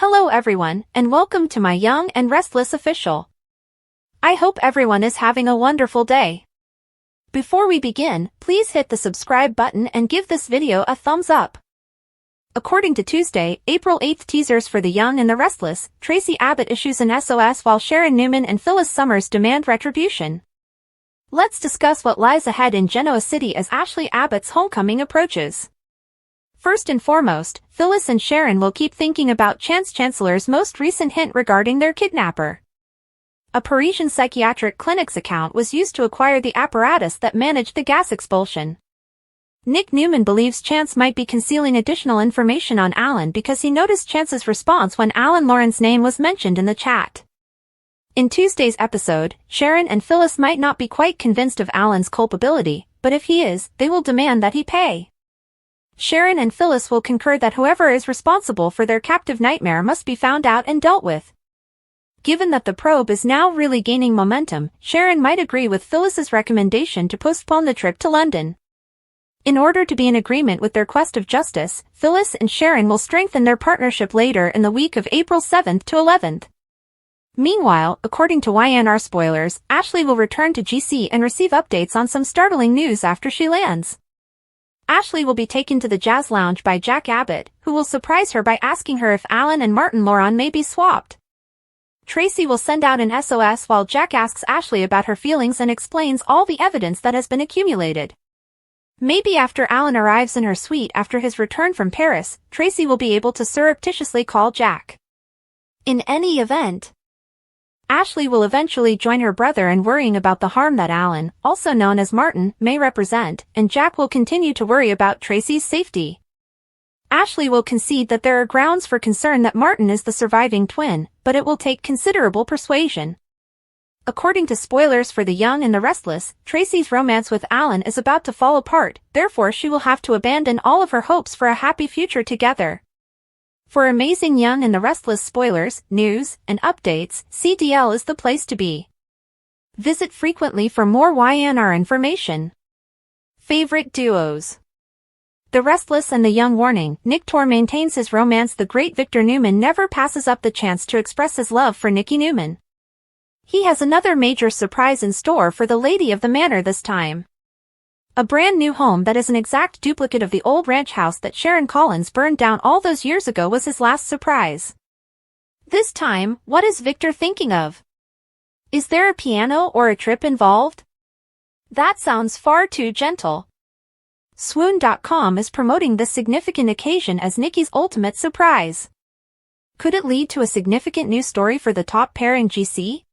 Hello everyone, and welcome to my Young and Restless official. I hope everyone is having a wonderful day. Before we begin, please hit the subscribe button and give this video a thumbs up. According to Tuesday, April 8th teasers for The Young and the Restless, Traci Abbott issues an SOS while Sharon Newman and Phyllis Summers demand retribution. Let's discuss what lies ahead in Genoa City as Ashley Abbott's homecoming approaches. First and foremost, Phyllis and Sharon will keep thinking about Chance Chancellor's most recent hint regarding their kidnapper. A Parisian psychiatric clinic's account was used to acquire the apparatus that managed the gas expulsion. Nick Newman believes Chance might be concealing additional information on Alan because he noticed Chance's response when Alan Lauren's name was mentioned in the chat. In Tuesday's episode, Sharon and Phyllis might not be quite convinced of Alan's culpability, but if he is, they will demand that he pay. Sharon and Phyllis will concur that whoever is responsible for their captive nightmare must be found out and dealt with. Given that the probe is now really gaining momentum, Sharon might agree with Phyllis's recommendation to postpone the trip to London. In order to be in agreement with their quest of justice, Phyllis and Sharon will strengthen their partnership later in the week of April 7th to 11th. Meanwhile, according to YNR spoilers, Ashley will return to GC and receive updates on some startling news after she lands. Ashley will be taken to the jazz lounge by Jack Abbott, who will surprise her by asking her if Alan and Martin Lauren may be swapped. Traci will send out an SOS while Jack asks Ashley about her feelings and explains all the evidence that has been accumulated. Maybe after Alan arrives in her suite after his return from Paris, Traci will be able to surreptitiously call Jack. In any event, Ashley will eventually join her brother in worrying about the harm that Alan, also known as Martin, may represent, and Jack will continue to worry about Traci's safety. Ashley will concede that there are grounds for concern that Martin is the surviving twin, but it will take considerable persuasion. According to spoilers for The Young and the Restless, Traci's romance with Alan is about to fall apart, therefore she will have to abandon all of her hopes for a happy future together. For amazing Young and the Restless spoilers, news, and updates, CDL is the place to be. Visit frequently for more YNR information. Favorite duos. The Restless and the Young warning, Nick Tor maintains his romance. The great Victor Newman never passes up the chance to express his love for Nicky Newman. He has another major surprise in store for the lady of the manor this time. A brand new home that is an exact duplicate of the old ranch house that Sharon Collins burned down all those years ago was his last surprise. This time, what is Victor thinking of? Is there a piano or a trip involved? That sounds far too gentle. Swoon.com is promoting this significant occasion as Nicky's ultimate surprise. Could it lead to a significant new story for the top pair in GC?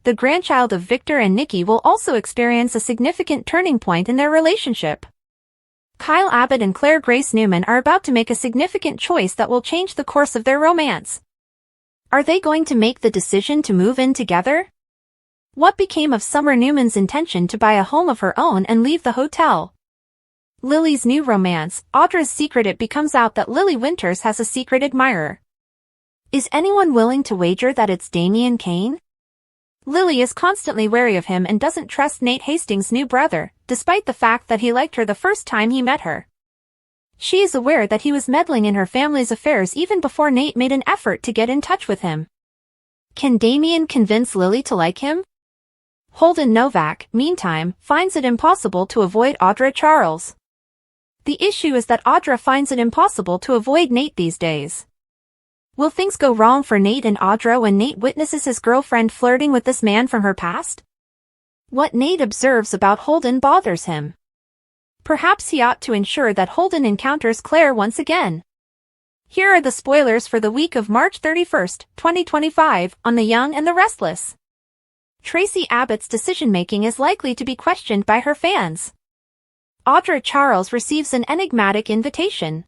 The grandchild of Victor and Nicky will also experience a significant turning point in their relationship. Kyle Abbott and Claire Grace Newman are about to make a significant choice that will change the course of their romance. Are they going to make the decision to move in together? What became of Summer Newman's intention to buy a home of her own and leave the hotel? Lily's new romance, Audra's secret. It becomes out that Lily Winters has a secret admirer. Is anyone willing to wager that it's Damian Kane? Lily is constantly wary of him and doesn't trust Nate Hastings' new brother, despite the fact that he liked her the first time he met her. She is aware that he was meddling in her family's affairs even before Nate made an effort to get in touch with him. Can Damian convince Lily to like him? Holden Novak, meantime, finds it impossible to avoid Audra Charles. The issue is that Audra finds it impossible to avoid Nate these days. Will things go wrong for Nate and Audra when Nate witnesses his girlfriend flirting with this man from her past? What Nate observes about Holden bothers him. Perhaps he ought to ensure that Holden encounters Claire once again. Here are the spoilers for the week of March 31st, 2025, on The Young and the Restless. Traci Abbott's decision-making is likely to be questioned by her fans. Audra Charles receives an enigmatic invitation.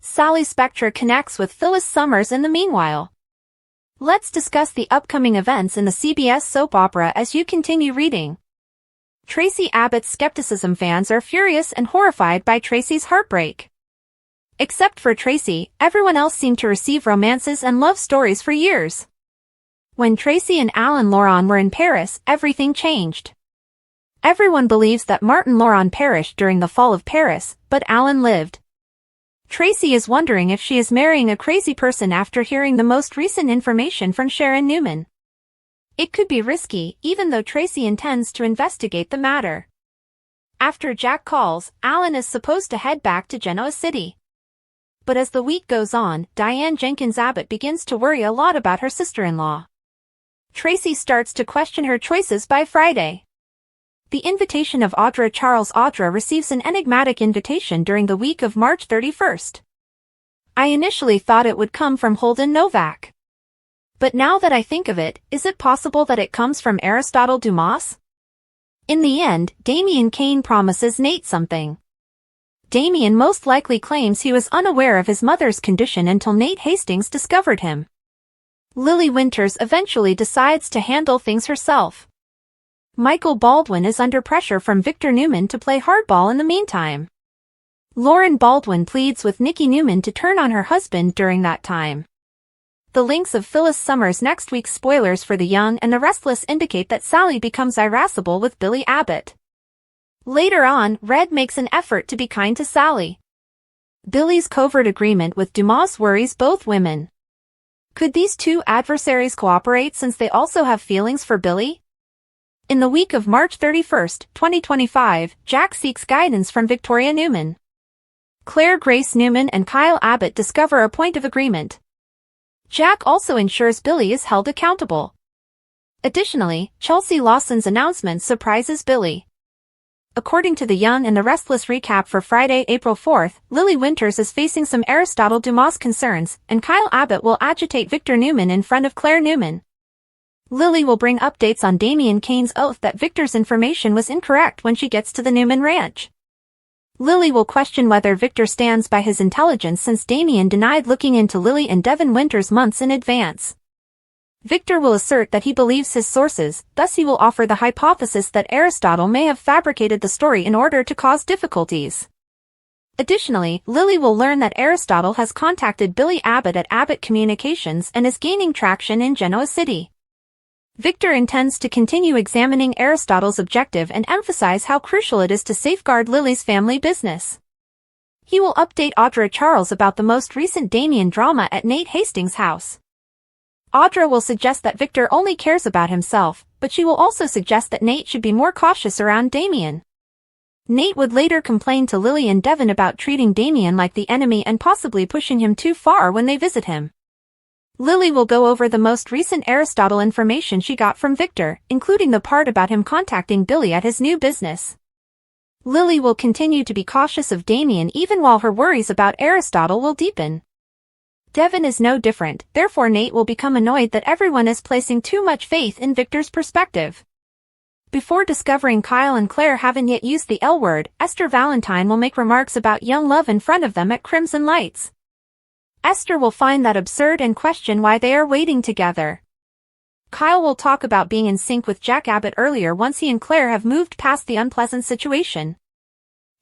Sally Spectra connects with Phyllis Summers in the meanwhile. Let's discuss the upcoming events in the CBS soap opera as you continue reading. Traci Abbott's skepticism. Fans are furious and horrified by Traci's heartbreak. Except for Traci, everyone else seemed to receive romances and love stories for years. When Traci and Alan Lauren were in Paris, everything changed. Everyone believes that Martin Lauren perished during the fall of Paris, but Alan lived. Traci is wondering if she is marrying a crazy person after hearing the most recent information from Sharon Newman. It could be risky, even though Traci intends to investigate the matter. After Jack calls, Alan is supposed to head back to Genoa City. But as the week goes on, Diane Jenkins Abbott begins to worry a lot about her sister-in-law. Traci starts to question her choices by Friday. The invitation of Audra receives an enigmatic invitation during the week of March 31st. I initially thought it would come from Holden Novak. But now that I think of it, is it possible that it comes from Aristotle Dumas? In the end, Damien Kane promises Nate something. Damien most likely claims he was unaware of his mother's condition until Nate Hastings discovered him. Lily Winters eventually decides to handle things herself. Michael Baldwin is under pressure from Victor Newman to play hardball in the meantime. Lauren Baldwin pleads with Nikki Newman to turn on her husband during that time. The links of Phyllis Summers' next week's spoilers for The Young and the Restless indicate that Sally becomes irascible with Billy Abbott. Later on, Red makes an effort to be kind to Sally. Billy's covert agreement with Dumas worries both women. Could these two adversaries cooperate since they also have feelings for Billy? In the week of March 31st, 2025, Jack seeks guidance from Victoria Newman. Claire Grace Newman and Kyle Abbott discover a point of agreement. Jack also ensures Billy is held accountable. Additionally, Chelsea Lawson's announcement surprises Billy. According to The Young and the Restless recap for Friday, April 4th, Lily Winters is facing some Aristotle Dumas concerns, and Kyle Abbott will agitate Victor Newman in front of Claire Newman. Lily will bring updates on Damien Kane's oath that Victor's information was incorrect when she gets to the Newman ranch. Lily will question whether Victor stands by his intelligence since Damien denied looking into Lily and Devin Winters months in advance. Victor will assert that he believes his sources, thus he will offer the hypothesis that Aristotle may have fabricated the story in order to cause difficulties. Additionally, Lily will learn that Aristotle has contacted Billy Abbott at Abbott Communications and is gaining traction in Genoa City. Victor intends to continue examining Aristotle's objective and emphasize how crucial it is to safeguard Lily's family business. He will update Audra Charles about the most recent Damien drama at Nate Hastings' house. Audra will suggest that Victor only cares about himself, but she will also suggest that Nate should be more cautious around Damien. Nate would later complain to Lily and Devin about treating Damien like the enemy and possibly pushing him too far when they visit him. Lily will go over the most recent Aristotle information she got from Victor, including the part about him contacting Billy at his new business. Lily will continue to be cautious of Damien even while her worries about Aristotle will deepen. Devin is no different, therefore Nate will become annoyed that everyone is placing too much faith in Victor's perspective. Before discovering Kyle and Claire haven't yet used the L word, Esther Valentine will make remarks about young love in front of them at Crimson Lights. Esther will find that absurd and question why they are waiting together. Kyle will talk about being in sync with Jack Abbott earlier once he and Claire have moved past the unpleasant situation.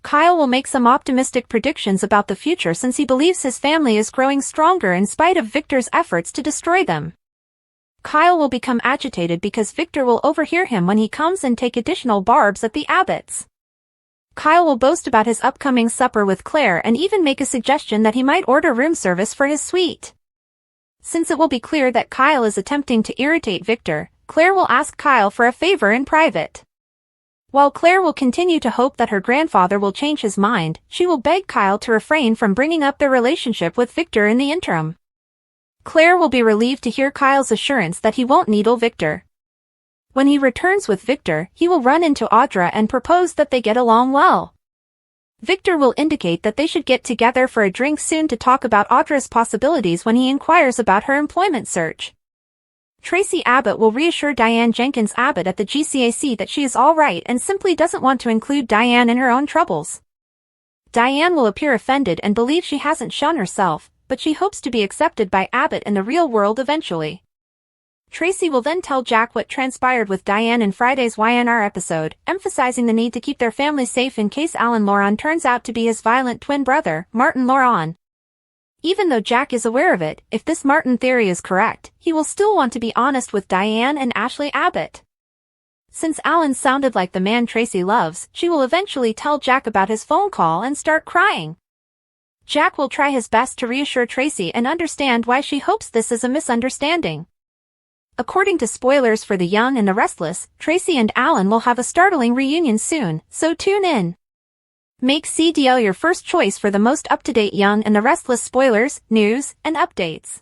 Kyle will make some optimistic predictions about the future since he believes his family is growing stronger in spite of Victor's efforts to destroy them. Kyle will become agitated because Victor will overhear him when he comes and take additional barbs at the Abbotts. Kyle will boast about his upcoming supper with Claire and even make a suggestion that he might order room service for his suite. Since it will be clear that Kyle is attempting to irritate Victor, Claire will ask Kyle for a favor in private. While Claire will continue to hope that her grandfather will change his mind, she will beg Kyle to refrain from bringing up their relationship with Victor in the interim. Claire will be relieved to hear Kyle's assurance that he won't needle Victor. When he returns with Victor, he will run into Audra and propose that they get along well. Victor will indicate that they should get together for a drink soon to talk about Audra's possibilities when he inquires about her employment search. Traci Abbott will reassure Diane Jenkins Abbott at the GCAC that she is all right and simply doesn't want to include Diane in her own troubles. Diane will appear offended and believe she hasn't shown herself, but she hopes to be accepted by Abbott in the real world eventually. Traci will then tell Jack what transpired with Diane in Friday's YNR episode, emphasizing the need to keep their family safe in case Alan Loran turns out to be his violent twin brother, Martin Loran. Even though Jack is aware of it, if this Martin theory is correct, he will still want to be honest with Diane and Ashley Abbott. Since Alan sounded like the man Traci loves, she will eventually tell Jack about his phone call and start crying. Jack will try his best to reassure Traci and understand why she hopes this is a misunderstanding. According to spoilers for The Young and the Restless, Traci and Alan will have a startling reunion soon, so tune in. Make CDL your first choice for the most up-to-date Young and the Restless spoilers, news, and updates.